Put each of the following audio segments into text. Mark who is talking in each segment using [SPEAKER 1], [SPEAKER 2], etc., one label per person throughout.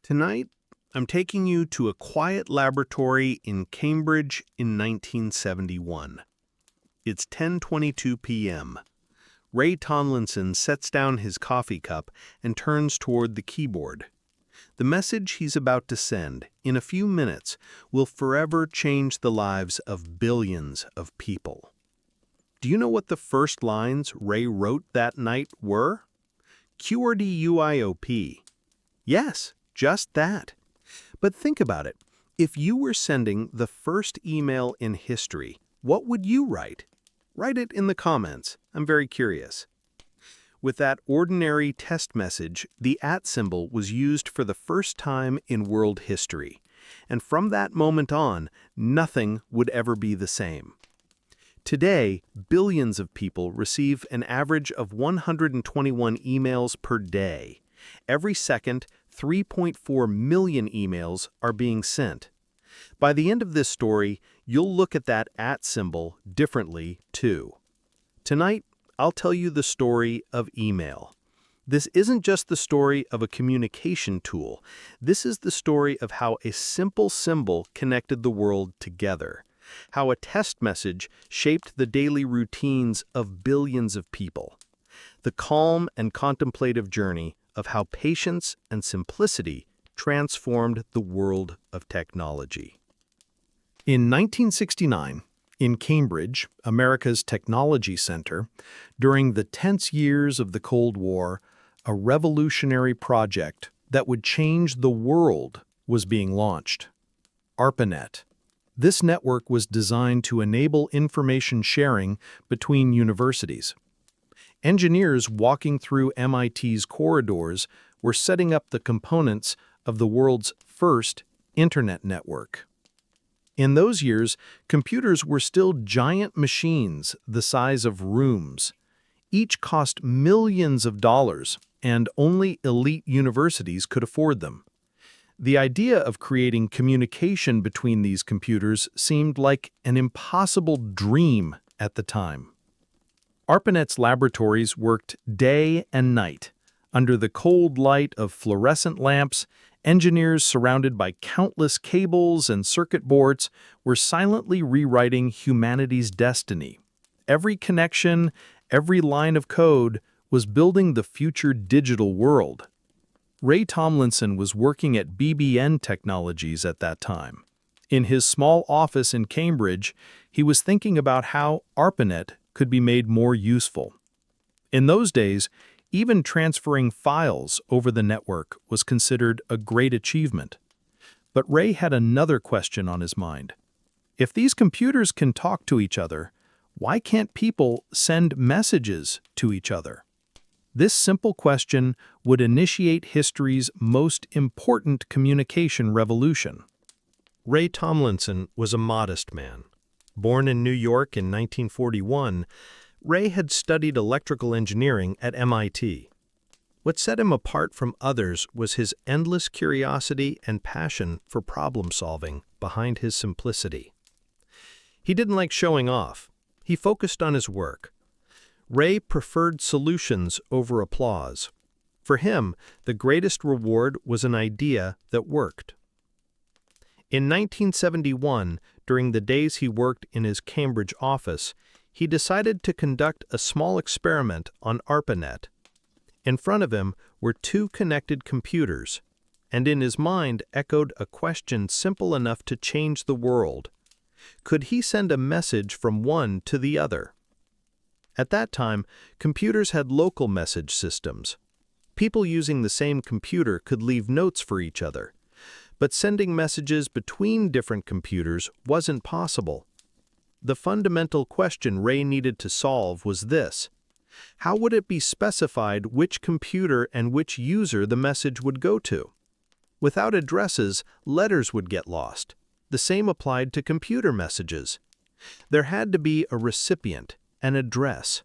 [SPEAKER 1] Tonight, I'm taking you to a quiet laboratory in Cambridge in 1971. It's 10:22 p.m. Ray Tomlinson sets down his coffee cup and turns toward the keyboard. The message he's about to send, in a few minutes, will forever change the lives of billions of people. Do you know what the first lines Ray wrote that night were? QRDUIOP. Yes, just that. But think about it. If you were sending the first email in history, what would you write? Write it in the comments. I'm very curious. With that ordinary test message, the @ symbol was used for the first time in world history. And from that moment on, nothing would ever be the same. Today, billions of people receive an average of 121 emails per day. Every second, 3.4 million emails are being sent. By the end of this story, you'll look at that @ symbol differently, too. Tonight, I'll tell you the story of email. This isn't just the story of a communication tool. This is the story of how a simple symbol connected the world together, how a test message shaped the daily routines of billions of people. The calm and contemplative journey of how patience and simplicity transformed the world of technology. In 1969, in Cambridge, America's technology center, during the tense years of the Cold War, a revolutionary project that would change the world was being launched. ARPANET. This network was designed to enable information sharing between universities. Engineers walking through MIT's corridors were setting up the components of the world's first internet network. In those years, computers were still giant machines the size of rooms. Each cost millions of dollars, and only elite universities could afford them. The idea of creating communication between these computers seemed like an impossible dream at the time. ARPANET's laboratories worked day and night. Under the cold light of fluorescent lamps, engineers surrounded by countless cables and circuit boards were silently rewriting humanity's destiny. Every connection, every line of code was building the future digital world. Ray Tomlinson was working at BBN Technologies at that time. In his small office in Cambridge, he was thinking about how ARPANET could be made more useful. In those days, even transferring files over the network was considered a great achievement. But Ray had another question on his mind. If these computers can talk to each other, why can't people send messages to each other? This simple question would initiate history's most important communication revolution. Ray Tomlinson was a modest man. Born in New York in 1941, Ray had studied electrical engineering at MIT. What set him apart from others was his endless curiosity and passion for problem-solving behind his simplicity. He didn't like showing off. He focused on his work. Ray preferred solutions over applause. For him, the greatest reward was an idea that worked. In 1971, during the days he worked in his Cambridge office, he decided to conduct a small experiment on ARPANET. In front of him were two connected computers, and in his mind echoed a question simple enough to change the world. Could he send a message from one to the other? At that time, computers had local message systems. People using the same computer could leave notes for each other. But sending messages between different computers wasn't possible. The fundamental question Ray needed to solve was this: how would it be specified which computer and which user the message would go to? Without addresses, letters would get lost. The same applied to computer messages. There had to be a recipient, an address.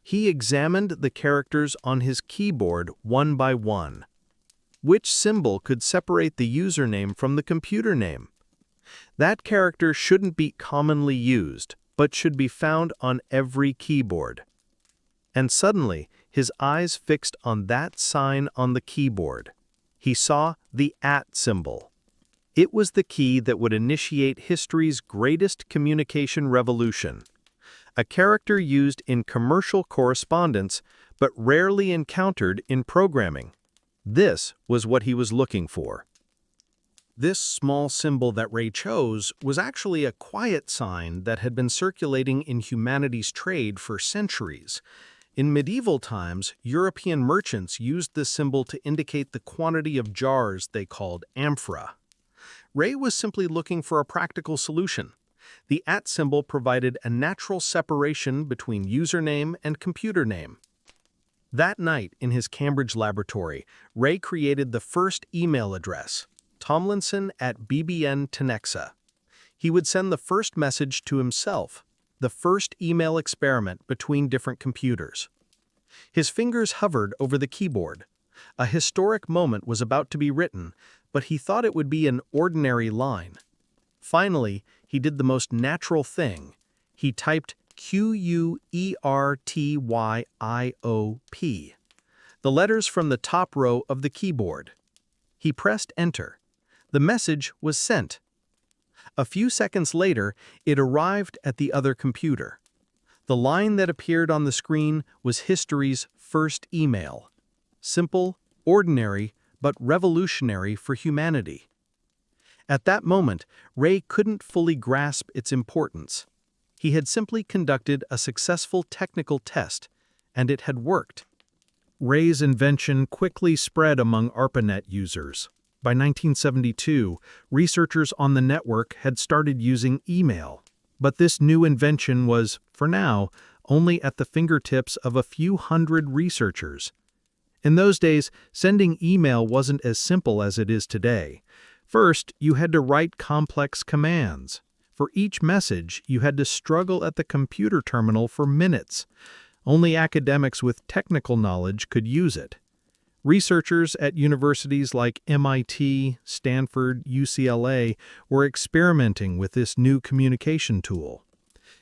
[SPEAKER 1] He examined the characters on his keyboard one by one. Which symbol could separate the username from the computer name? That character shouldn't be commonly used, but should be found on every keyboard. And suddenly, his eyes fixed on that sign on the keyboard. He saw the @ symbol. It was the key that would initiate history's greatest communication revolution. A character used in commercial correspondence but rarely encountered in programming. This was what he was looking for. This small symbol that Ray chose was actually a quiet sign that had been circulating in humanities trade for centuries. In medieval times, European merchants used this symbol to indicate the quantity of jars they called amphora. Ray was simply looking for a practical solution. The @ symbol provided a natural separation between username and computer name. That night, in his Cambridge laboratory, Ray created the first email address, Tomlinson@bbn.tenexa. He would send the first message to himself, the first email experiment between different computers. His fingers hovered over the keyboard. A historic moment was about to be written, but he thought it would be an ordinary line. Finally, he did the most natural thing. He typed QUERTYIOP, the letters from the top row of the keyboard. He pressed enter. The message was sent. A few seconds later, it arrived at the other computer. The line that appeared on the screen was history's first email. Simple, ordinary, but revolutionary for humanity. At that moment, Ray couldn't fully grasp its importance. He had simply conducted a successful technical test, and it had worked. Ray's invention quickly spread among ARPANET users. By 1972, researchers on the network had started using email. But this new invention was, for now, only at the fingertips of a few hundred researchers. In those days, sending email wasn't as simple as it is today. First, you had to write complex commands. For each message, you had to struggle at the computer terminal for minutes. Only academics with technical knowledge could use it. Researchers at universities like MIT, Stanford, UCLA were experimenting with this new communication tool.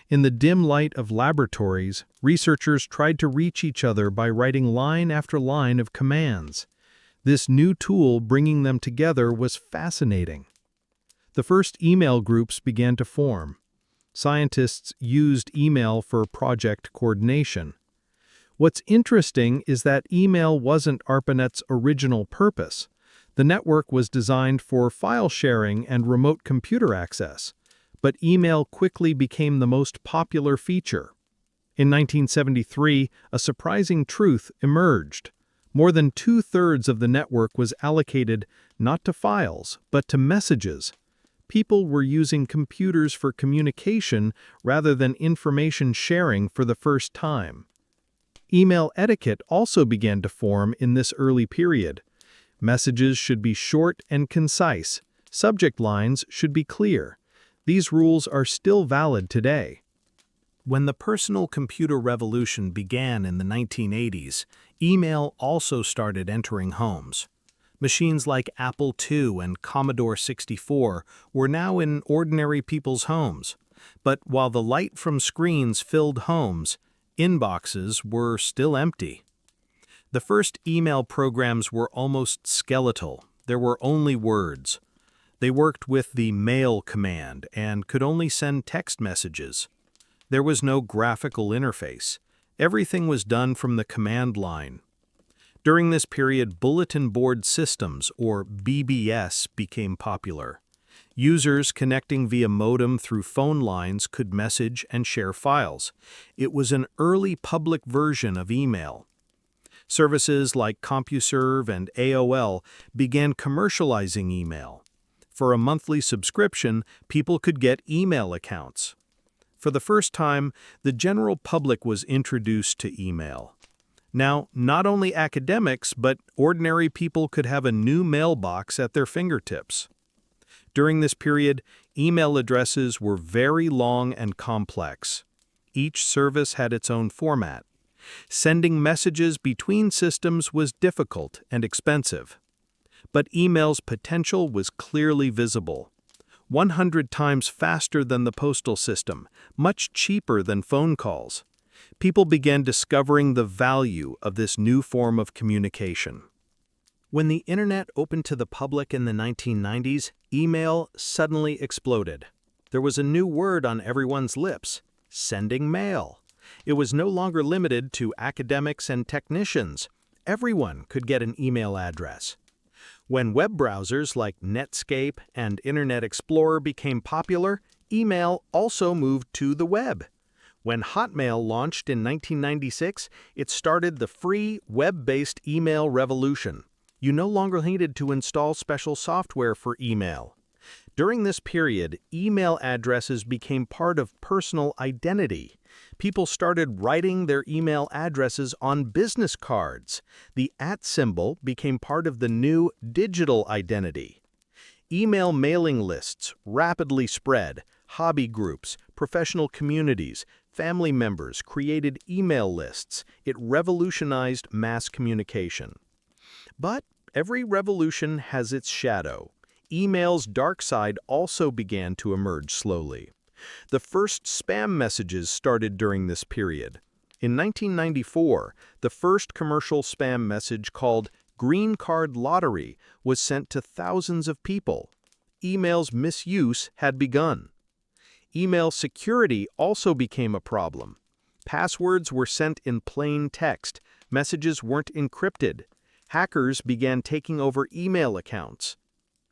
[SPEAKER 1] In the dim light of laboratories, researchers tried to reach each other by writing line after line of commands. This new tool bringing them together was fascinating. The first email groups began to form. Scientists used email for project coordination. What's interesting is that email wasn't ARPANET's original purpose. The network was designed for file sharing and remote computer access, but email quickly became the most popular feature. In 1973, a surprising truth emerged. More than 2/3 of the network was allocated not to files, but to messages. People were using computers for communication rather than information sharing for the first time. Email etiquette also began to form in this early period. Messages should be short and concise. Subject lines should be clear. These rules are still valid today. When the personal computer revolution began in the 1980s, email also started entering homes. Machines like Apple II and Commodore 64 were now in ordinary people's homes. But while the light from screens filled homes, inboxes were still empty. The first email programs were almost skeletal. There were only words. They worked with the mail command and could only send text messages. There was no graphical interface. Everything was done from the command line. During this period, bulletin board systems, or BBS, became popular. Users connecting via modem through phone lines could message and share files. It was an early public version of email. Services like CompuServe and AOL began commercializing email. For a monthly subscription, people could get email accounts. For the first time, the general public was introduced to email. Now, not only academics, but ordinary people could have a new mailbox at their fingertips. During this period, email addresses were very long and complex. Each service had its own format. Sending messages between systems was difficult and expensive. But email's potential was clearly visible. 100 times faster than the postal system, much cheaper than phone calls. People began discovering the value of this new form of communication. When the internet opened to the public in the 1990s, email suddenly exploded. There was a new word on everyone's lips: sending mail. It was no longer limited to academics and technicians. Everyone could get an email address. When web browsers like Netscape and Internet Explorer became popular, email also moved to the web. When Hotmail launched in 1996, it started the free, web-based email revolution. You no longer needed to install special software for email. During this period, email addresses became part of personal identity. People started writing their email addresses on business cards. The @ symbol became part of the new digital identity. Email mailing lists rapidly spread. Hobby groups, professional communities, family members created email lists. It revolutionized mass communication. But every revolution has its shadow. Email's dark side also began to emerge slowly. The first spam messages started during this period. In 1994, the first commercial spam message called Green Card Lottery was sent to thousands of people. Email's misuse had begun. Email security also became a problem. Passwords were sent in plain text. Messages weren't encrypted. Hackers began taking over email accounts.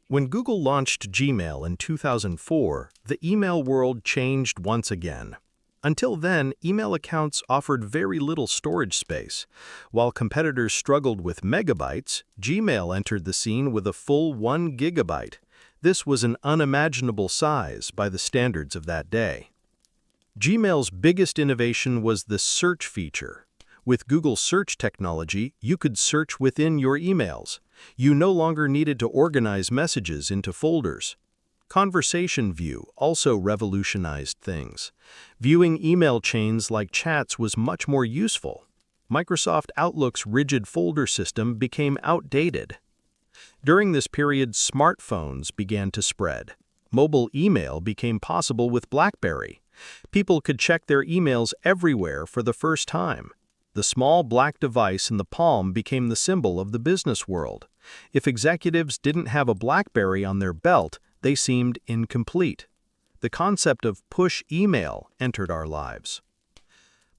[SPEAKER 1] When Google launched Gmail in 2004, the email world changed once again. Until then, email accounts offered very little storage space. While competitors struggled with megabytes, Gmail entered the scene with a full 1 gigabyte. This was an unimaginable size by the standards of that day. Gmail's biggest innovation was the search feature. With Google search technology, you could search within your emails. You no longer needed to organize messages into folders. Conversation View also revolutionized things. Viewing email chains like chats was much more useful. Microsoft Outlook's rigid folder system became outdated. During this period, smartphones began to spread. Mobile email became possible with BlackBerry. People could check their emails everywhere for the first time. The small black device in the palm became the symbol of the business world. If executives didn't have a BlackBerry on their belt, they seemed incomplete. The concept of push email entered our lives.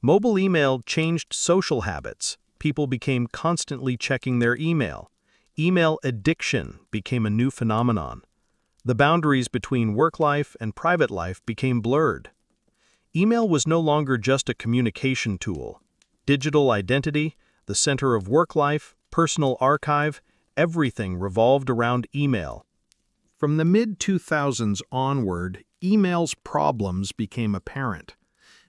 [SPEAKER 1] Mobile email changed social habits. People became constantly checking their email. Email addiction became a new phenomenon. The boundaries between work life and private life became blurred. Email was no longer just a communication tool. Digital identity, the center of work life, personal archive, everything revolved around email. From the mid-2000s onward, email's problems became apparent.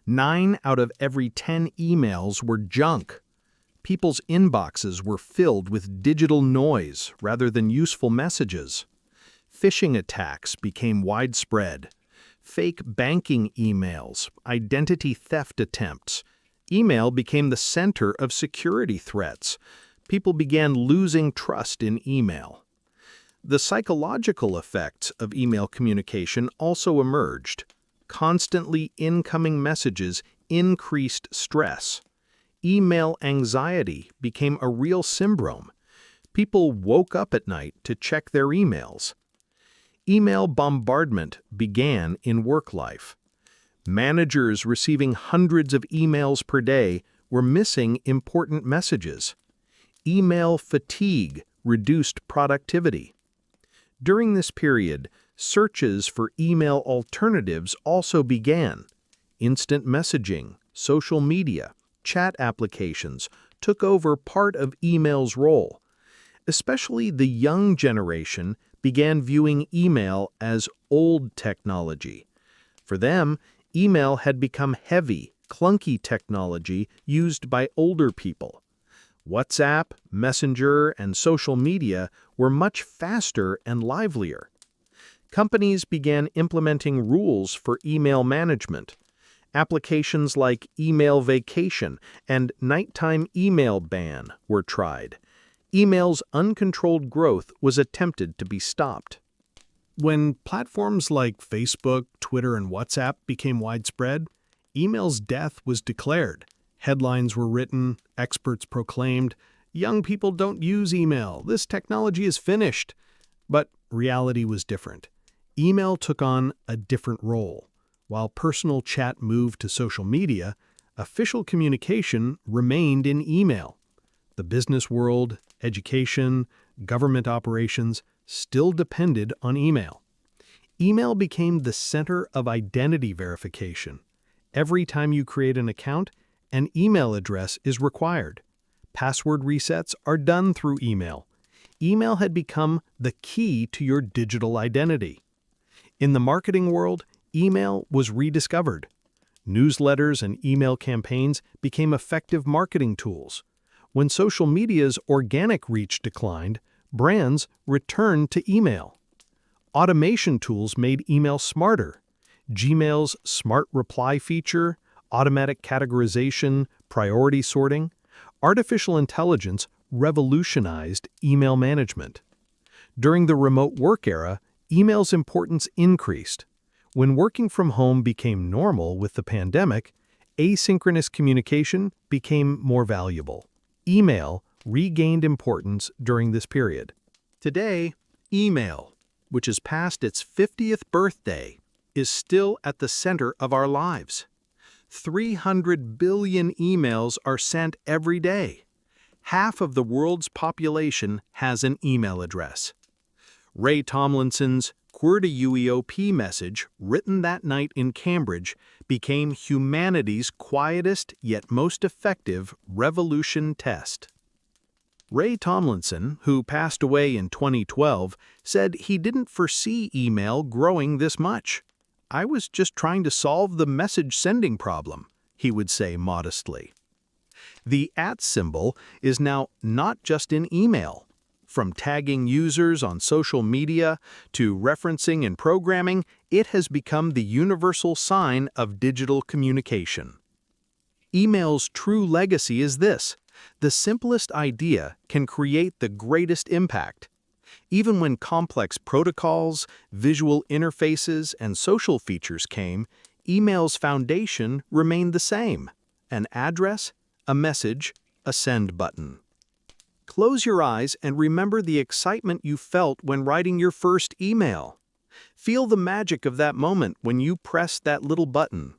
[SPEAKER 1] 9 out of every 10 emails were junk. People's inboxes were filled with digital noise rather than useful messages. Phishing attacks became widespread. Fake banking emails, identity theft attempts. Email became the center of security threats. People began losing trust in email. The psychological effects of email communication also emerged. Constantly incoming messages increased stress. Email anxiety became a real syndrome. People woke up at night to check their emails. Email bombardment began in work life. Managers receiving hundreds of emails per day were missing important messages. Email fatigue reduced productivity. During this period, searches for email alternatives also began. Instant messaging, social media, chat applications took over part of email's role. Especially the young generation began viewing email as old technology. For them, email had become heavy, clunky technology used by older people. WhatsApp, Messenger, and social media were much faster and livelier. Companies began implementing rules for email management. Applications like email vacation and nighttime email ban were tried. Email's uncontrolled growth was attempted to be stopped. When platforms like Facebook, Twitter, and WhatsApp became widespread, email's death was declared. Headlines were written, experts proclaimed, young people don't use email. This technology is finished. But reality was different. Email took on a different role. While personal chat moved to social media, official communication remained in email. The business world, education, government operations still depended on email. Email became the center of identity verification. Every time you create an account, an email address is required. Password resets are done through email. Email had become the key to your digital identity. In the marketing world, email was rediscovered. Newsletters and email campaigns became effective marketing tools. When social media's organic reach declined, brands returned to email. Automation tools made email smarter. Gmail's smart reply feature, automatic categorization, priority sorting, artificial intelligence revolutionized email management. During the remote work era, email's importance increased. When working from home became normal with the pandemic, asynchronous communication became more valuable. Email regained importance during this period. Today, email, which has passed its 50th birthday, is still at the center of our lives. 300 billion emails are sent every day. Half of the world's population has an email address. Ray Tomlinson's QWERTY message, written that night in Cambridge, became humanity's quietest yet most effective revolution test. Ray Tomlinson, who passed away in 2012, said he didn't foresee email growing this much. "I was just trying to solve the message-sending problem," he would say modestly. The @ symbol is now not just in email. From tagging users on social media to referencing in programming, it has become the universal sign of digital communication. Email's true legacy is this: the simplest idea can create the greatest impact. Even when complex protocols, visual interfaces, and social features came, email's foundation remained the same: an address, a message, a send button. Close your eyes and remember the excitement you felt when writing your first email. Feel the magic of that moment when you pressed that little button.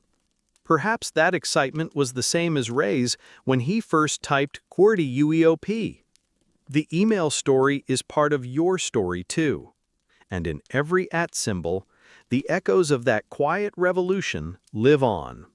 [SPEAKER 1] Perhaps that excitement was the same as Ray's when he first typed QWERTY. The email story is part of your story too. And in every @ symbol, the echoes of that quiet revolution live on.